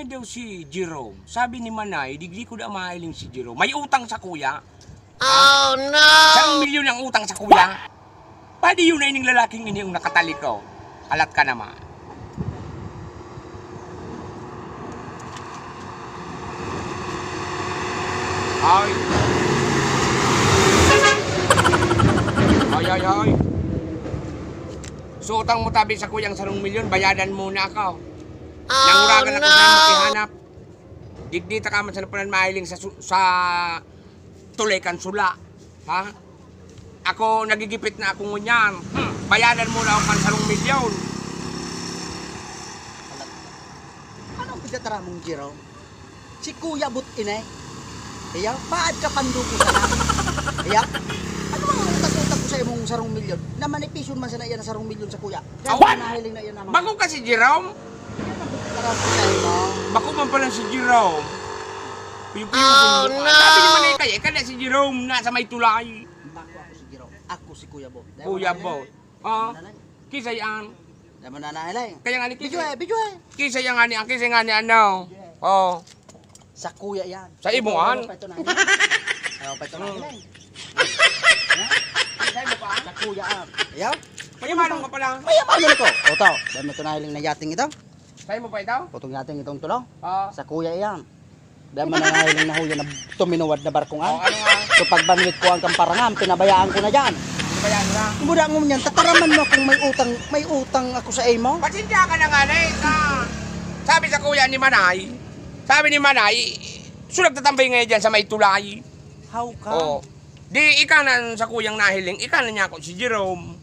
Manay daw si Jerome. Sabi ni Manay, di ko na mahiling si Jerome. May utang sa kuya. Oh no! 1 milyon ang utang sa kuya. Pwede yun na ining lalaking ini yung nakataliko. Alat ka naman. Ay. Ay. So, utang mo tabi sa kuyang 1 milyon, bayadan muna ako. Nanguragan ako sa makihanap. Digdita ka man sa napunan mahiling sa tulikan sula. Ha? Ako, nagigipit na ako ngunyan. Bayadan muna ako ng 1 milyon. Anong pinatara mong Jerome? Si Kuya Butinay. Iya, paad ka panduko sa lang. Iya, ano mga utak-utak ko sa imong 1 milyon? Na manipisyon man sana yan na 1 milyon sa kuya. Awan! Nahiling na yan naman. Bako ka si Jerome? Tara po sa imo. Bako man pala si Jerome. Oh, no! Sabi ni Manay kaya, kada si Jerome nasa may tulay. Bako ako si Jerome. Ako si Kuya Bo. Kuya Bo. Kisa yan. Dahil mo na nahiling. Kaya nga ni Bidyo eh. Kisa yan nga ni, ang kisa nga ni ano. Oh. Sa kuya yan. Sa imuhan? Ayaw pa ito nahiling. Sa kuya yan. Ayaw? Mayamanong ka pala. Mayamanon ko. O to, dahil mo ito nahiling na yating ito. Sa'yo mo pa ito? Putong yating itong tulong. Oo. Sa kuya yan. Dahil mo na nahiling na huya na tuminuwad na barkungan. Ano nga? So pagbanwit ko ang kamparangan, pinabayaan ko na dyan. Bayan na. Muna mo niyan, tataraman mo kung may utang ako sa imo. Pasensya ka na nga na sabi sa kuya ni Manay, sulag tatambay ngayon dyan sa may tulay. How ka? Oo. Di ika na sa kuyang nahiling, ika na niya ako si Jerome.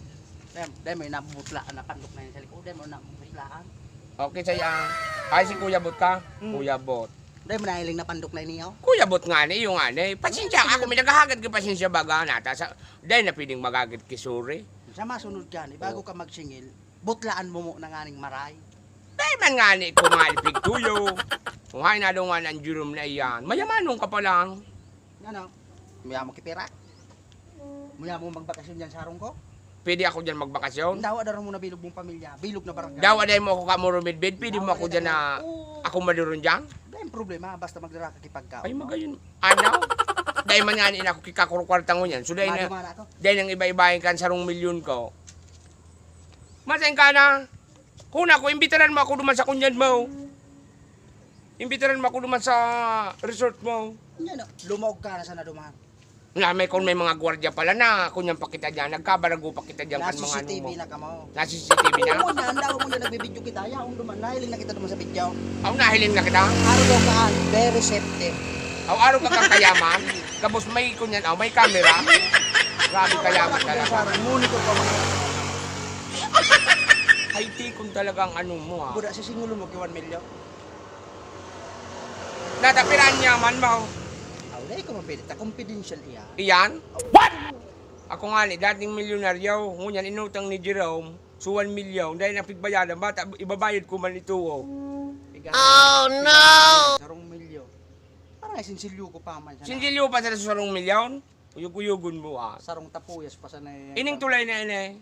Dahil may nabutlaan na pandok na yun sa likod. Dahil mo nabutlaan. Okay, saya. Ay, si Kuya Bot ka? Kuya Bot. Dahil mo nahiling na pandok na niyo. Kuya Bot nga ni, yung nga ni. Pasensya ako, may naghahagad ka pasensya baga nata. Dahil na piling magagad kisuri. Sa masunod dyan, bago ka magsingil, butlaan mo mo na nga ning maray. Dahil man nga ni, kumalipig tuyo. Kung hay na nga ng Jerome na iyan, mayamanong ka pa lang. Ano? Maya mo kipira? Maya mo magbakasyon dyan sa harong ko? Pwede ako dyan magbakasyon. Dawa na rin mo na bilog mong pamilya, bilog na barangay. Dawa dahil mo ako kamurumidbid, pwede mo ako dyan na ako maduron dyan. Dahil problema, basta magdara ka kipagkaw. Ay, magayon. Ano? Dahil man nga ako kikakurkwartang mo yan. So dahil na, Madumana ako. dahil ang iba-ibahin ka sa 1 milyon ko. Masayin ka na. Kuna ko, imbitaran mo ako duman sa kunyan mo. Imbitaran mo ako duman sa resort mo. Yan o, lumog ka na sana dumaan. Na may kung may mga gwardiya pala na kunyan pa kita dyan. Nagkabarago pa kita dyan kan Nasa mga ano CCTV mo. na ka mo. Nasa CCTV na? Ano mo yan, daw mo yan nagbibidyo kita. Yaong duman, nahiling na kita duman sa video. Aw, nahiling na kita. Araw daw kaan, very receptive. Aw, araw ka kang kayaman. Kapos may kunyan, aw, may camera. Grabe kayaman talaga. Monitor pa mga. Ay, tikon talagang ano mo ha. Buda, sisingulong mo kay 1 million. Natapiran niya man mo. Aw, dahil ko mapilita, confidential iya. Iyan? What? Ako nga ni, dating milyonaryo. Ngunyan, inutang ni Jerome. So 1 milyon. Dahil napigbayadan, bata, ibabayad ko man ito. Oh. Oh no! Sarong milyon. Parang sinsilyo ko pa man. Sinsilyo pa sa 1 milyon? Uyug-uyugun mo ah. Sarong tapuyas pa sa na. Ining tulay na ini.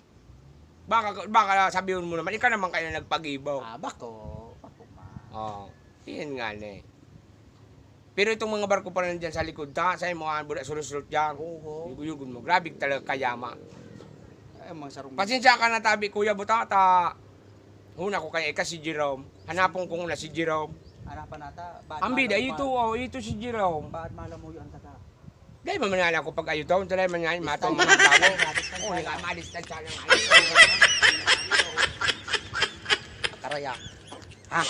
Baka sabihin mo naman, ikaw naman kayo nagpag-ibaw. Ah, bako ma. Oo. Iyan nga ni. Pero itong mga barko pa rin dyan sa likod, ta, sa'yo mo nga, sulut-sulut dyan. Oo. Uyug-uyugun mo. Grabe talaga kayama. Ay, mga sarong. Pasensya ka na tabi, Kuya Butata. Huna ko kay si Jerome. Hanapon ko na si Jerome. Hanapan nata. Ang bida, ito si Jerome. Baad malamuyo ang tata. Dahil mamanala ko pag ayutaw, dahil man nga, matong mga tao. Oo, nga, malistansya na nga. Karaya. Ha?